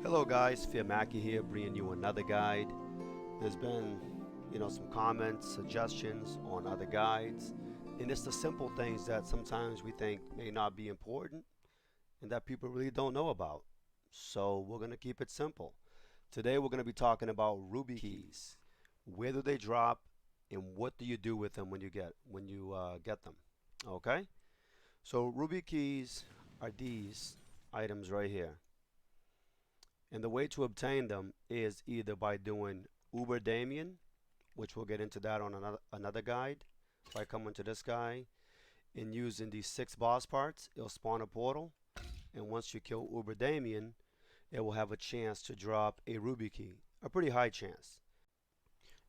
Hello guys, Fearmaky here, bringing you another guide. There's been, some comments, suggestions on other guides, and it's the simple things that sometimes we think may not be important and that people really don't know about. So we're going to keep it simple. Today we're going to be talking about ruby keys. Where do they drop and what do you do with them when you get them? Okay? So ruby keys are these items right here. And the way to obtain them is either by doing Uber Damien, which we'll get into that on another guide. By coming to this guy and using these 6 boss parts, it'll spawn a portal. And once you kill Uber Damien, it will have a chance to drop a ruby key. A pretty high chance.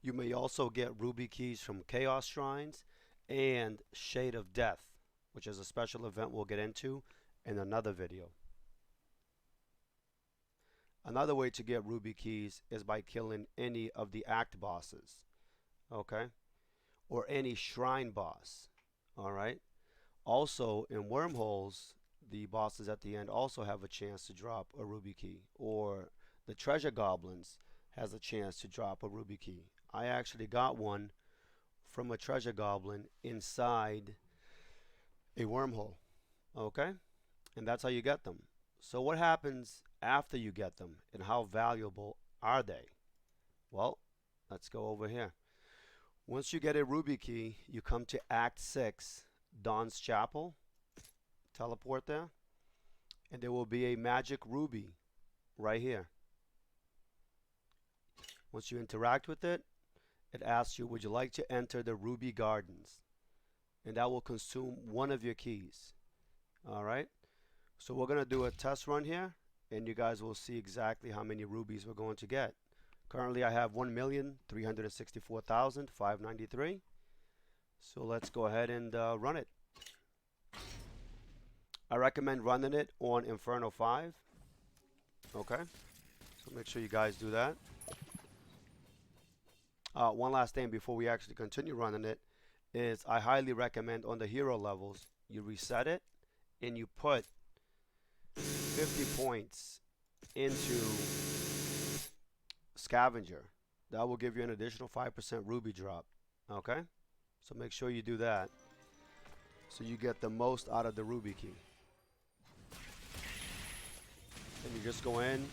You may also get ruby keys from Chaos Shrines and Shade of Death, which is a special event we'll get into in another video. Another way to get ruby keys is by killing any of the act bosses, okay? Or any shrine boss, all right? Also, in wormholes, the bosses at the end also have a chance to drop a ruby key, or the treasure goblins has a chance to drop a ruby key. I actually got one from a treasure goblin inside a wormhole, okay? And that's how you get them. So what happens after you get them and how valuable are they? Well, let's go over here. Once you get a ruby key, you come to Act 6, Dawn's Chapel, teleport there, and there will be a magic ruby right here. Once you interact with it, it asks you, would you like to enter the ruby gardens? And that will consume one of your keys. All right? So we're going to do a test run here, and you guys will see exactly how many rubies we're going to get. Currently I have 1,364,593. So let's go ahead and run it. I recommend running it on Inferno 5. Okay, so make sure you guys do that. One last thing before we actually continue running it is I highly recommend on the hero levels you reset it and you put 50 points into Scavenger. That will give you an additional 5% ruby drop. Okay? So make sure you do that so you get the most out of the ruby key. And you just go in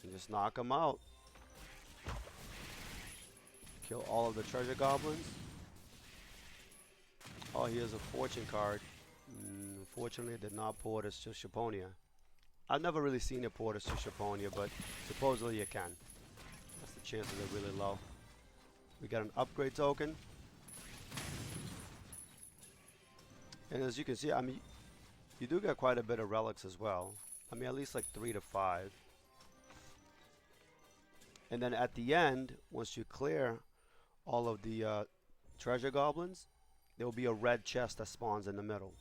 and just knock them out. Kill all of the treasure goblins. Oh, here's a fortune card. Unfortunately, it did not port us to Shaponia. I've never really seen it port us to Shaponia, but supposedly you can. That's the chances are really low. We got an upgrade token. And as you can see, I mean, you do get quite a bit of relics as well. I mean, at least like 3 to 5. And then at the end, once you clear all of the treasure goblins, there will be a red chest that spawns in the middle.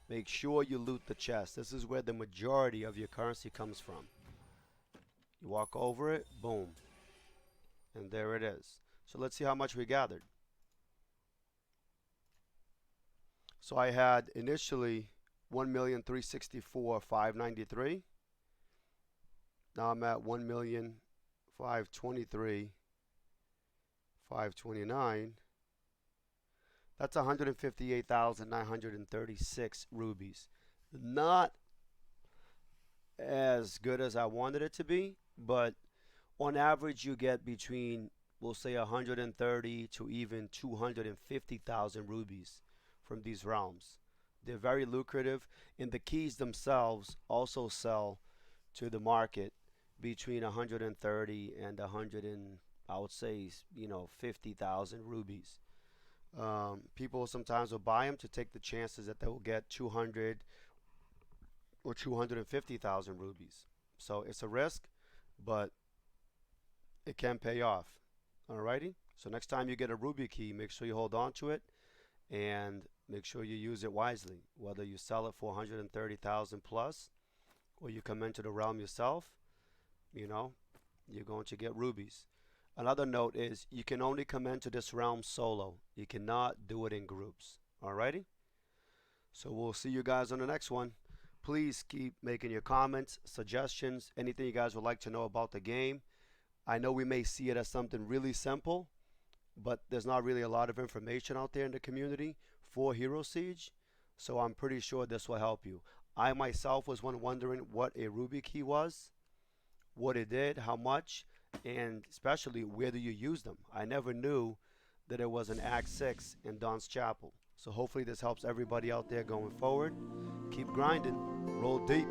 Make sure you loot the chest. This is where the majority of your currency comes from. You walk over it, boom. And there it is. So let's see how much we gathered. So I had initially 1,364,593. Now I'm at 1,523,529. That's 158,936 rubies. Not as good as I wanted it to be, but on average you get between, we'll say, 130 to even 250,000 rubies from these realms. They're very lucrative, and the keys themselves also sell to the market between 130 and 100 and, I would say, 50,000 rubies. People sometimes will buy them to take the chances that they will get 200 or 250,000 rubies. So it's a risk, but it can pay off. Alrighty? So next time you get a ruby key, make sure you hold on to it and make sure you use it wisely. Whether you sell it for 130,000 plus or you come into the realm yourself, you're going to get rubies. Another note is you can only come into this realm solo. You cannot do it in groups. Alrighty? So we'll see you guys on the next one. Please keep making your comments, suggestions, anything you guys would like to know about the game. I know we may see it as something really simple, but there's not really a lot of information out there in the community for Hero Siege. So I'm pretty sure this will help you. I myself was one wondering what a Ruby key was, what it did, how much, and especially where do you use them. I never knew that it was an Act 6 in Don's Chapel. So hopefully this helps everybody out there going forward. Keep grinding, roll deep.